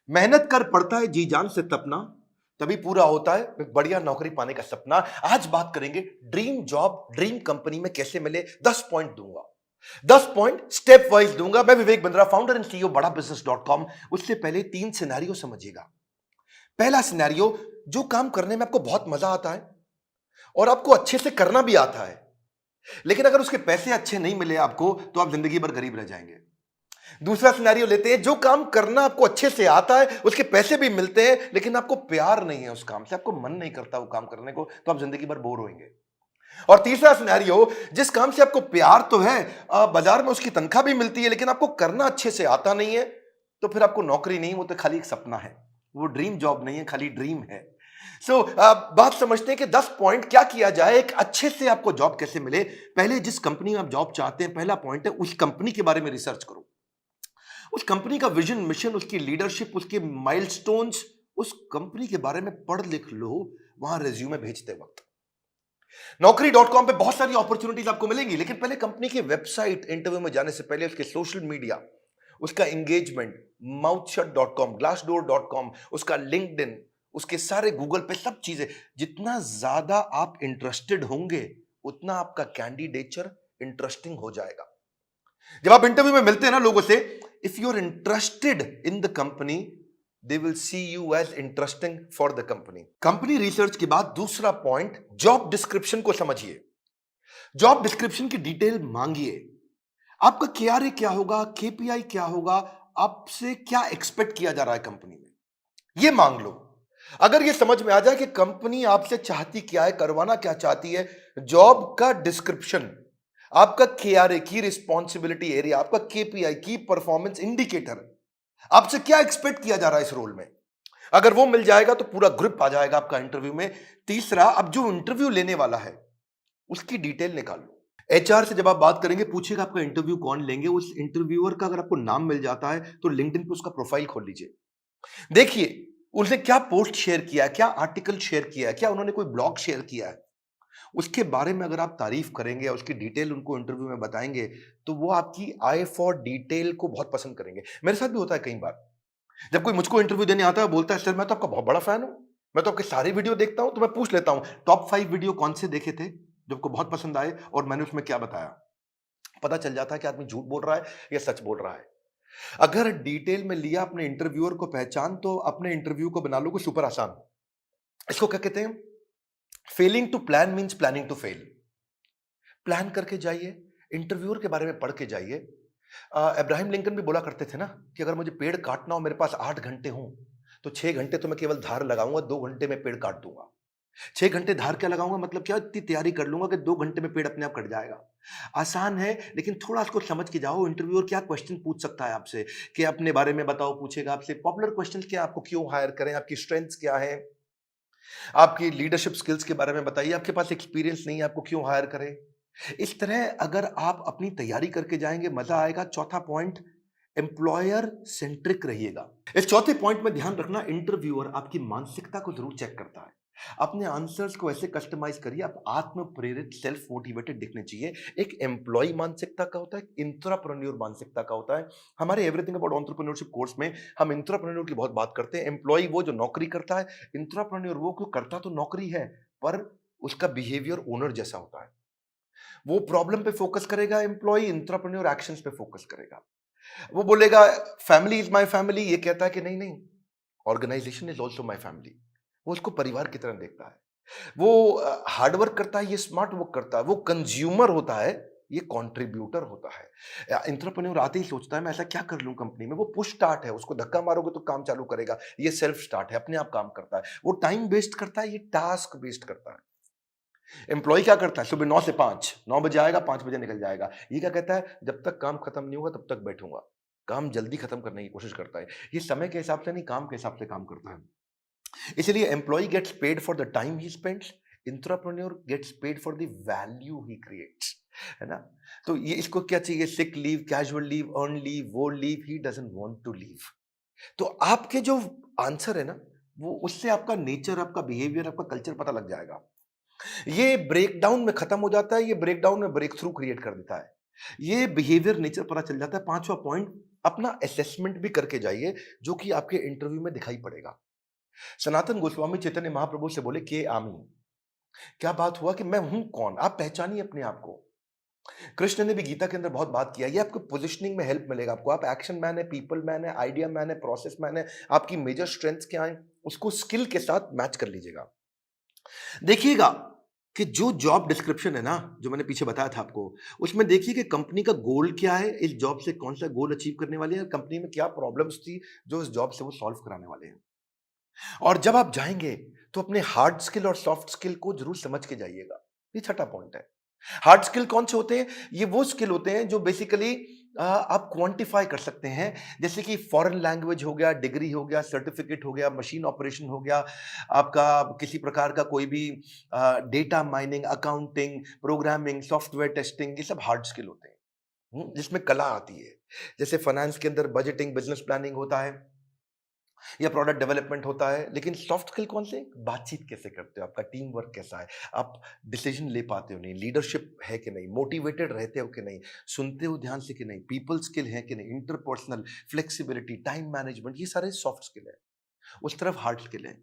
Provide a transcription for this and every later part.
मेहनत कर पड़ता है जी जान से तपना, तभी पूरा होता है एक बढ़िया नौकरी पाने का सपना। आज बात करेंगे ड्रीम जॉब ड्रीम कंपनी में कैसे मिले। 10 पॉइंट दूंगा, 10 पॉइंट स्टेप वाइज दूंगा। मैं Vivek Bindra, founder and CEO बड़ा बिजनेस डॉट कॉम। उससे पहले 3 सिनेरियो समझिएगा। पहला सिनेरियो, जो काम करने में आपको बहुत मजा आता है और आपको अच्छे से करना भी आता है, लेकिन अगर उसके पैसे अच्छे नहीं मिले आपको तो आप जिंदगी भर गरीब रह जाएंगे। दूसरा सिनेरियो लेते हैं, जो काम करना आपको अच्छे से आता है, उसके पैसे भी मिलते हैं, लेकिन आपको प्यार नहीं है उस काम से, आपको मन नहीं करता वो काम करने को, तो आप जिंदगी भर बोर होंगे। और तीसरा सिनेरियो, जिस काम से आपको प्यार तो है, बाजार में उसकी तनख्वाह भी मिलती है, लेकिन आपको करना अच्छे से आता नहीं है, तो फिर आपको नौकरी नहीं, वो तो खाली एक सपना है, वो ड्रीम जॉब नहीं है, खाली ड्रीम है। बात समझते हैं कि 10 पॉइंट क्या किया जाए, एक अच्छे से आपको जॉब कैसे मिले। पहले जिस कंपनी में आप जॉब चाहते हैं, पहला पॉइंट है उस कंपनी के बारे में रिसर्च करो। उस कंपनी का विजन, मिशन, उसकी लीडरशिप, उसके माइलस्टोन्स, उस कंपनी के बारे में पढ़ लिख लो वहां रिज्यूमे भेजते वक्त। नौकरी.com पे बहुत सारी अपॉर्चुनिटीज आपको मिलेंगी, लेकिन पहले कंपनी की वेबसाइट, इंटरव्यू में जाने से पहले उसके सोशल मीडिया, उसका एंगेजमेंट, mouthshut.com, glassdoor.com, उसका लिंक्डइन, उसके सारे गूगल पे सब चीजें। जितना ज्यादा आप इंटरेस्टेड होंगे उतना आपका कैंडिडेचर इंटरेस्टिंग हो जाएगा। जब आप इंटरव्यू में मिलते हैं ना लोगों से, if you are interested in the company, they will see you as interesting for the company. Company research के बाद दूसरा पॉइंट, जॉब डिस्क्रिप्शन को समझिए। जॉब डिस्क्रिप्शन की डिटेल मांगिए। आपका केआरए क्या होगा, केपीआई क्या होगा, आपसे क्या एक्सपेक्ट किया जा रहा है कंपनी में, यह मांग लो। अगर यह समझ में आ जाए कि कंपनी आपसे चाहती क्या है, करवाना क्या चाहती है, जॉब का डिस्क्रिप्शन, आपका केआरए की रिस्पॉन्सिबिलिटी एरिया, आपका केपीआई की परफॉर्मेंस इंडिकेटर, आपसे क्या एक्सपेक्ट किया जा रहा है इस रोल में, अगर वो मिल जाएगा तो पूरा ग्रिप आ जाएगा आपका इंटरव्यू में। तीसरा, अब जो इंटरव्यू लेने वाला है उसकी डिटेल निकाल लो। एचआर से जब आप बात करेंगे, पूछेगा आपका इंटरव्यू कौन लेंगे। उस इंटरव्यूअर का अगर आपको नाम मिल जाता है तो लिंक्डइन पे उसका प्रोफाइल खोल लीजिए, देखिए उसने क्या पोस्ट शेयर किया है, क्या आर्टिकल शेयर किया है, क्या उन्होंने कोई ब्लॉग शेयर किया है। उसके बारे में अगर आप तारीफ करेंगे या उसकी डिटेल उनको इंटरव्यू में बताएंगे, तो वो आपकी आई फॉर डिटेल को बहुत पसंद करेंगे। मेरे साथ भी होता है कई बार, जब कोई मुझको इंटरव्यू देने आता है, बोलता है सर मैं तो आपका बहुत बड़ा फैन हूं, मैं तो आपके सारे वीडियो देखता हूं, तो मैं पूछ लेता हूं टॉप 5 वीडियो कौन से देखे थे जो आपको बहुत पसंद आए और मैंने उसमें क्या बताया। पता चल जाता है कि आदमी झूठ बोल रहा है या सच बोल रहा है। अगर डिटेल में लिया अपने इंटरव्यूअर को पहचान, तो अपने इंटरव्यू को बना लो को सुपर आसान। इसको क्या कहते हैं? Failing to plan means planning to fail. Plan करके जाइए, इंटरव्यूअर के बारे में पढ़ के जाइए। अब्राहम लिंकन भी बोला करते थे ना कि अगर मुझे पेड़ काटना हो, मेरे पास 8 घंटे हों, तो 6 घंटे तो मैं केवल धार लगाऊंगा, 2 घंटे में पेड़ काट दूंगा। 6 घंटे धार क्या लगाऊंगा, मतलब क्या, इतनी तैयारी कर लूंगा कि 2 घंटे में पेड़ अपने आप कट जाएगा। आसान है, लेकिन थोड़ा इसको समझ के जाओ। इंटरव्यूअर क्या क्वेश्चन पूछ सकता है आपसे, कि अपने बारे में बताओ, पूछेगा आपसे पॉपुलर क्वेश्चन क्या, आपको क्यों हायर करें, आपकी स्ट्रेंथ्स क्या है, आपकी लीडरशिप स्किल्स के बारे में बताइए, आपके पास एक्सपीरियंस नहीं है, आपको क्यों हायर करें। इस तरह अगर आप अपनी तैयारी करके जाएंगे, मजा आएगा। चौथा पॉइंट, एम्प्लॉयर सेंट्रिक रहिएगा। इस चौथे पॉइंट में ध्यान रखना, इंटरव्यूअर आपकी मानसिकता को जरूर चेक करता है। अपने आंसर्स को ऐसे कस्टमाइज करिए, आप आत्म प्रेरित, सेल्फ मोटिवेटेड दिखने चाहिए। एक एम्प्लॉय मानसिकता का होता है, एक इंट्राप्रेन्योर मानसिकता का होता है। हमारे एवरीथिंग अबाउट एंटरप्रेन्योरशिप कोर्स में हम इंट्राप्रेन्योर की बहुत बात करते हैं। एम्प्लॉय वो जो नौकरी करता है, इंट्राप्रेन्योर वो क्यों करता तो नौकरी है, पर उसका बिहेवियर ओनर जैसा होता है। वो प्रॉब्लम पे फोकस करेगा, एम्प्लॉय इंट्राप्रेन्योर एक्शंस पे फोकस करेगा। वो बोलेगा फैमिली इज माय फैमिली, ये कहता है कि नहीं नहीं, organisation is also my family. वो उसको परिवार की तरह देखता है। वो हार्डवर्क करता है, ये स्मार्ट वर्क करता है। वो कंज्यूमर होता है, ये कंट्रीब्यूटर होता है। एंटरप्रेन्योर आते ही सोचता है मैं ऐसा क्या कर लूं कंपनी में। वो पुश स्टार्ट है, उसको धक्का मारोगे तो काम चालू करेगा। ये सेल्फ स्टार्ट है, अपने आप काम करता है। वो टाइम वेस्ट करता है, ये टास्क वेस्ट करता है। एम्प्लॉय क्या करता है, सुबह 9 से 5, 9 बजे आएगा, 5 बजे निकल जाएगा। ये क्या कहता है, जब तक काम खत्म नहीं होगा तब तक बैठूंगा। काम जल्दी खत्म करने की कोशिश करता है। ये समय के हिसाब से नहीं, काम के हिसाब से काम करता है। इसलिए employ gets paid for the time he spends, intrapreneur gets paid for the value he creates, है ना। तो ये इसको क्या चाहिए, sick leave, casual leave, earn leave, वो leave he doesn't want to leave. तो आपके जो आंसर है ना, वो उससे आपका नेचर, आपका बिहेवियर, आपका कल्चर पता लग जाएगा। ये ब्रेकडाउन में खत्म हो जाता है, ये ब्रेकडाउन में ब्रेक थ्रू क्रिएट कर देता है। ये बिहेवियर नेचर पता चल जाता है। पांचवा पॉइंट, अपना असेसमेंट भी करके जाइए, जो कि आपके इंटरव्यू में दिखाई पड़ेगा। सनातन गोस्वामी चैतन्य महाप्रभु से बोले कि आमी, क्या बात हुआ कि मैं हूं कौन, आप पहचानिए अपने आप को। कृष्ण ने भी गीता के अंदर बहुत बात किया, ये आपको पोजिशनिंग में हेल्प मिलेगा। आपको आप एक्शन मैन है, पीपल मैन है, आइडिया मैन है, प्रोसेस मैन है, आपकी मेजर स्ट्रेंथ्स क्या है, उसको स्किल के साथ मैच कर लीजिएगा। देखिएगा कि जो जॉब डिस्क्रिप्शन है ना, जो मैंने पीछे बताया था आपको, उसमें देखिए कि कंपनी का गोल क्या है, इस जॉब से कौन सा गोल अचीव करने वाले हैं, कंपनी में क्या प्रॉब्लम्स थी जो इस जॉब से वो सॉल्व कराने वाले हैं। और जब आप जाएंगे तो अपने हार्ड स्किल और सॉफ्ट स्किल को जरूर समझ के जाइएगा। ये छठा पॉइंट है। हार्ड स्किल कौन से होते हैं? ये वो स्किल होते हैं जो बेसिकली आप क्वांटिफाई कर सकते हैं, जैसे कि फॉरेन लैंग्वेज हो गया, डिग्री हो गया, सर्टिफिकेट हो गया, मशीन ऑपरेशन हो गया, आपका किसी प्रकार का कोई भी data mining, accounting, programming, software testing, ये सब हार्ड स्किल होते हैं। जिसमें कला आती है। जैसे फाइनेंस के अंदर बजटिंग, बिजनेस प्लानिंग होता है या प्रोडक्ट डेवलपमेंट होता है। लेकिन सॉफ्ट स्किल कौन से? बातचीत कैसे करते हो, आपका टीम वर्क कैसा है, आप डिसीजन ले पाते हो नहीं, लीडरशिप है कि नहीं, मोटिवेटेड रहते हो कि नहीं, सुनते हो ध्यान से कि नहीं, पीपल स्किल है कि नहीं, इंटरपर्सनल फ्लेक्सिबिलिटी, टाइम मैनेजमेंट, ये सारे सॉफ्ट स्किल है। उस तरफ हार्ड स्किल है।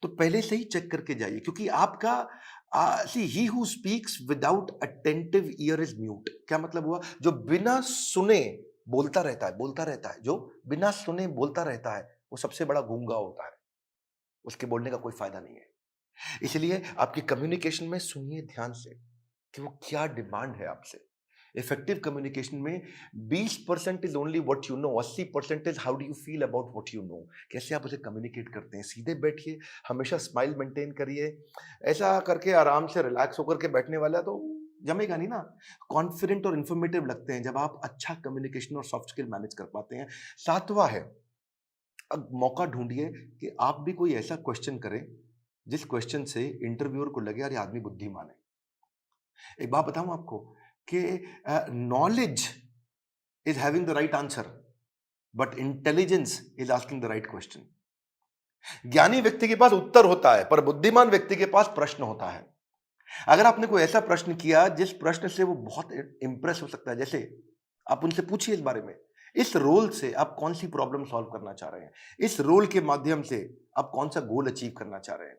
तो पहले से ही चेक करके जाइए, क्योंकि आपका see he who speaks without attentive ear is mute. क्या मतलब हुआ? जो बिना सुने बोलता रहता है, बोलता रहता है, जो बिना सुने बोलता रहता है, वो सबसे बड़ा गूंगा होता है। उसके बोलने का कोई फायदा नहीं है। इसलिए आपकी कम्युनिकेशन में सुनिए ध्यान से कि वो क्या डिमांड है आपसे। इफेक्टिव कम्युनिकेशन में 20% is only what you know, 80% is how do you feel about what you know. कैसे आप उसे कम्युनिकेट करते हैं। सीधे बैठिए, हमेशा स्माइल मेंटेन करिए। ऐसा करके आराम से रिलैक्स होकर के बैठने वाला तो जमेगा नहीं ना। कॉन्फिडेंट और इंफॉर्मेटिव लगते हैं जब आप अच्छा कम्युनिकेशन और सॉफ्ट स्किल मैनेज कर पाते हैं। सातवां है, अब मौका ढूंढिए कि आप भी कोई ऐसा क्वेश्चन करें जिस क्वेश्चन से इंटरव्यूअर को लगे यार ये आदमी बुद्धिमान है। एक बात बताऊं आपको कि knowledge is having the right answer, but intelligence is asking the right question. ज्ञानी व्यक्ति के पास उत्तर होता है, पर बुद्धिमान व्यक्ति के पास प्रश्न होता है। अगर आपने कोई ऐसा प्रश्न किया जिस प्रश्न से वो बहुत इंप्रेस हो सकता है, जैसे आप उनसे पूछिए इस बारे में, इस रोल से आप कौन सी प्रॉब्लम सॉल्व करना चाह रहे हैं, इस रोल के माध्यम से आप कौन सा गोल अचीव करना चाह रहे हैं,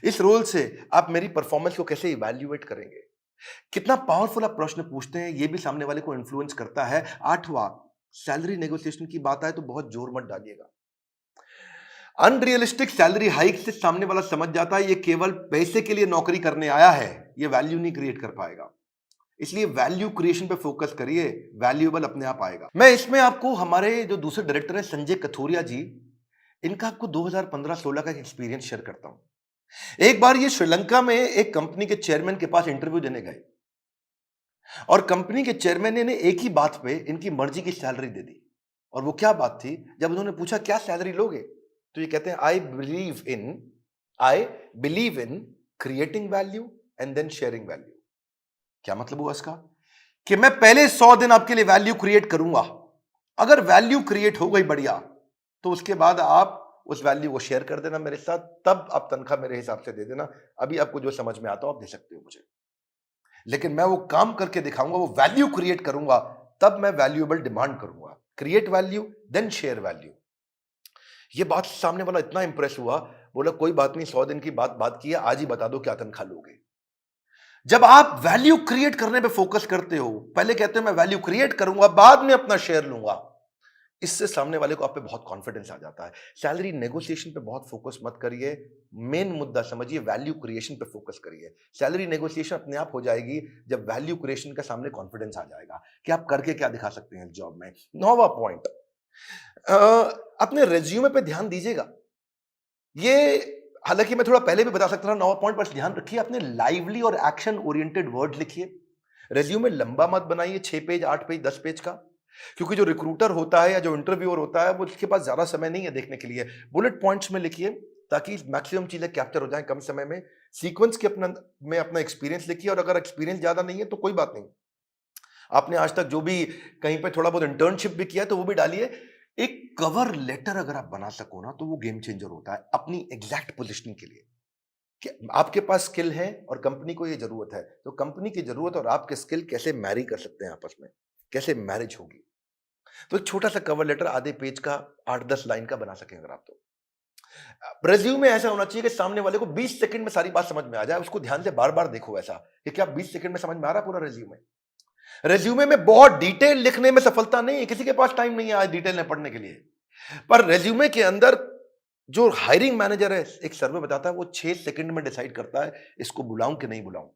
इस रोल से आप मेरी परफॉर्मेंस को कैसे इवैल्यूएट करेंगे। कितना पावरफुल आप प्रश्न पूछते हैं, ये भी सामने वाले को इन्फ्लुएंस करता है। आठवां, सैलरी नेगोशिएशन की बात आए तो बहुत जोर मत डालिएगा। अनरियलिस्टिक सैलरी हाइक से सामने वाला समझ जाता है ये केवल पैसे के लिए नौकरी करने आया है, ये वैल्यू नहीं क्रिएट कर पाएगा। इसलिए वैल्यू क्रिएशन पे फोकस करिए, वैल्यूएबल अपने आप आएगा। मैं इसमें आपको हमारे जो दूसरे डायरेक्टर हैं संजय कथोरिया जी, इनका आपको 2015-16 का एक्सपीरियंस शेयर करता हूं। एक बार ये श्रीलंका में एक कंपनी के चेयरमैन के पास इंटरव्यू देने गए और कंपनी के चेयरमैन ने इन्हें एक ही बात पे इनकी मर्जी की सैलरी दे दी। और वो क्या बात थी? जब उन्होंने पूछा क्या सैलरी लोगे, तो ये कहते हैं I believe in creating value and then sharing value. क्या मतलब हुआ इसका? कि मैं पहले 100 दिन आपके लिए वैल्यू क्रिएट करूंगा, अगर वैल्यू क्रिएट हो गई बढ़िया, तो उसके बाद आप उस वैल्यू को शेयर कर देना मेरे साथ, तब आप तनख्वाह मेरे हिसाब से दे देना। अभी आपको जो समझ में आता हो आप दे सकते हो मुझे, लेकिन मैं वो काम करके दिखाऊंगा, वो वैल्यू क्रिएट करूंगा, तब मैं वैल्यूएबल डिमांड करूंगा। Create value then share value. ये बात सामने वाला इतना इंप्रेस हुआ, बोला कोई बात नहीं, 100 दिन की बात की है, आज ही बता दो क्या तनख्वाह लोगे। जब आप वैल्यू क्रिएट करने पे फोकस करते हो, पहले कहते हैं मैं वैल्यू क्रिएट करूंगा, बाद में अपना शेयर लूंगा, इससे सामने वाले को आप पे बहुत कॉन्फिडेंस आ जाता है। सैलरी नेगोशिएशन पे बहुत फोकस मत करिए, मेन मुद्दा समझिए, वैल्यू क्रिएशन पे फोकस करिए। सैलरी नेगोशिएशन अपने आप हो जाएगी जब वैल्यू क्रिएशन का सामने कॉन्फिडेंस आ जाएगा कि आप करके क्या दिखा सकते हैं जॉब में। 9वां पॉइंट, अपने रेज्यूमे पे ध्यान दीजिएगा। ये हालांकि मैं थोड़ा पहले भी बता सकता था 9वां पॉइंट, पर ध्यान रखिए अपने लाइवली और एक्शन ओरिएंटेड वर्ड लिखिए। रेज्यूमे लंबा मत बनाइए, 6 पेज, 8 पेज, 10 पेज का, क्योंकि जो रिक्रूटर होता है या जो इंटरव्यूअर होता है वो उसके पास ज्यादा समय नहीं है देखने के लिए। बुलेट पॉइंट्स में लिखिए ताकि मैक्सिमम चीजें कैप्चर हो जाएं कम समय में। सीक्वेंस के अपना एक्सपीरियंस लिखिए, और अगर एक्सपीरियंस ज्यादा नहीं है तो कोई बात नहीं, आपने आज तक जो भी कहीं पे थोड़ा बहुत इंटर्नशिप भी किया है तो वो भी डालिए। एक कवर लेटर अगर आप बना सको ना, तो वो गेम चेंजर होता है अपनी एग्जैक्ट पोजिशनिंग के लिए। कि आपके पास स्किल है और कंपनी को ये जरूरत है, तो कंपनी की जरूरत और आपके स्किल कैसे मैरी कर सकते हैं आपस में, कैसे मैरिज होगी। तो एक छोटा सा कवर लेटर आधे पेज का 8-10 लाइन का बना सकें अगर आप तो। रेज्यूमे ऐसा होना चाहिए कि सामने वाले को 20 सेकंड में सारी बात समझ में आ जाए। उसको ध्यान से बार-बार देखो ऐसा कि क्या 20 सेकंड में समझ में आ रहा है पूरा रेज्यूमे? रेज्यूमे में बहुत डिटेल लिखने में सफलता नहीं है, किसी के पास टाइम नहीं है आज डिटेल में पढ़ने के लिए। पर रेज्यूमे के अंदर जो हायरिंग मैनेजर है, एक सर्वे बताता है वो 6 सेकंड में डिसाइड करता है इसको बुलाऊं कि नहीं बुलाऊं।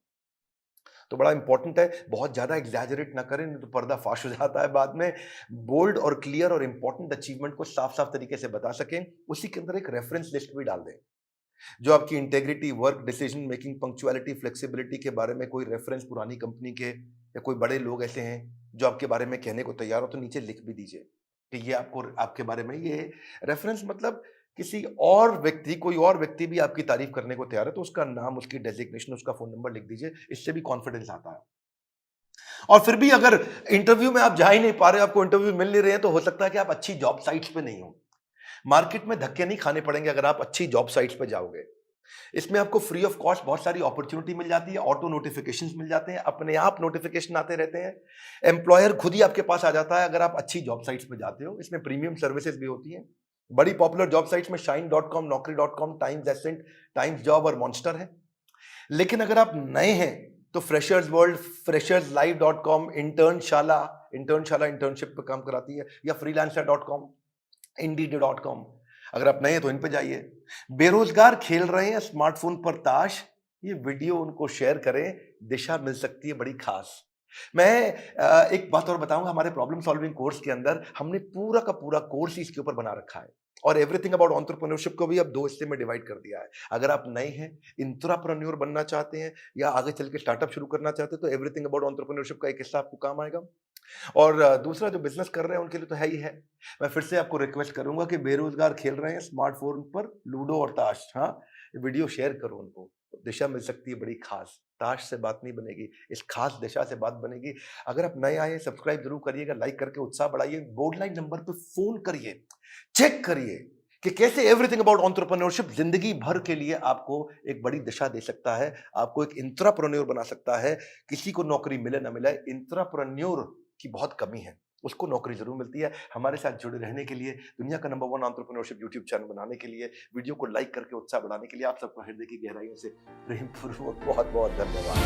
तो बड़ा इंपॉर्टेंट है, बहुत ज्यादा एग्जैजरेट ना करें नहीं तो पर्दा फाश हो जाता है बाद में। बोल्ड और क्लियर और इंपॉर्टेंट अचीवमेंट को साफ साफ तरीके से बता सकें। उसी के अंदर एक रेफरेंस लिस्ट भी डाल दें जो आपकी integrity, work, decision making, punctuality, flexibility के बारे में कोई रेफरेंस पुरानी कंपनी के या कोई बड़े लोग ऐसे हैं जो आपके बारे में कहने को तैयार हो तो नीचे लिख भी दीजिए कि ये आपको आपके बारे में ये रेफरेंस, मतलब किसी और व्यक्ति, कोई और व्यक्ति भी आपकी तारीफ करने को तैयार है तो उसका नाम, उसकी डेजिग्नेशन, उसका फोन नंबर लिख दीजिए। इससे भी कॉन्फिडेंस आता है। और फिर भी अगर इंटरव्यू में आप जा ही नहीं पा रहे, आपको इंटरव्यू मिल नहीं रहे हैं, तो हो सकता है कि आप अच्छी जॉब साइट्स पे नहीं हो। मार्केट में धक्के नहीं खाने पड़ेंगे अगर आप अच्छी जॉब साइट्स पे जाओगे। इसमें आपको फ्री ऑफ कॉस्ट बहुत सारी अपॉर्चुनिटी मिल जाती है, ऑटो नोटिफिकेशंस मिल जाते हैं, अपने आप नोटिफिकेशन आते रहते हैं, एम्प्लॉयर खुद ही आपके पास आ जाता है अगर आप अच्छी जॉब साइट्स पे जाते हो। इसमें प्रीमियम सर्विसेज भी होती हैं। बड़ी पॉपुलर जॉब साइट्स में shine.com, naukri.com, Times Ascent, Times job और मॉन्स्टर है। लेकिन अगर आप नए हैं तो freshers world, fresherslive.com, Internshala internship पे काम कराती है, या freelancer.com, indeed.com। अगर आप नए हैं तो इन पे जाइए। बेरोजगार खेल रहे हैं स्मार्टफोन पर ताश, ये वीडियो उनको शेयर करें, दिशा मिल सकती है बड़ी खास। मैं एक बात और बताऊंगा, हमारे प्रॉब्लम सॉल्विंग कोर्स के अंदर हमने पूरा का पूरा कोर्स ही इसके ऊपर बना रखा है और एवरीथिंग अबाउट एंटरप्रेन्योरशिप को भी अब 2 हिस्से में डिवाइड कर दिया है। अगर आप नए हैं, इंट्राप्रेन्योर बनना चाहते हैं या आगे चल के स्टार्टअप शुरू करना चाहते हैं तो एवरीथिंग अबाउट एंटरप्रेन्योरशिप का एक हिस्सा आपको काम आएगा। और दूसरा जो बिजनेस कर रहे हैं उनके लिए तो है ही है। मैं फिर से आपको रिक्वेस्ट करूंगा कि बेरोजगार खेल रहे हैं स्मार्टफोन पर लूडो और ताश, हाँ, वीडियो शेयर करो उनको, दिशा मिल सकती है बड़ी खास। ताश से बात नहीं बनेगी, इस खास दिशा से बात बनेगी। अगर आप नए आए, सब्सक्राइब जरूर करिएगा, लाइक करके उत्साह बढ़ाइए, बोर्ड लाइन नंबर पे फोन करिए, चेक करिए कि कैसे एवरीथिंग अबाउट एंटरप्रेन्योरशिप जिंदगी भर के लिए आपको एक बड़ी दिशा दे सकता है, आपको एक इंट्राप्रेन्योर बना सकता है। किसी को नौकरी मिले ना मिले, इंट्राप्रेन्योर की बहुत कमी है, उसको नौकरी जरूर मिलती है। हमारे साथ जुड़े रहने के लिए, दुनिया का नंबर 1 एंटरप्रेन्योरशिप यूट्यूब चैनल बनाने के लिए, वीडियो को लाइक करके उत्साह बढ़ाने के लिए आप सबको हृदय की गहराइयों से प्रेम पूर्वक बहुत बहुत धन्यवाद।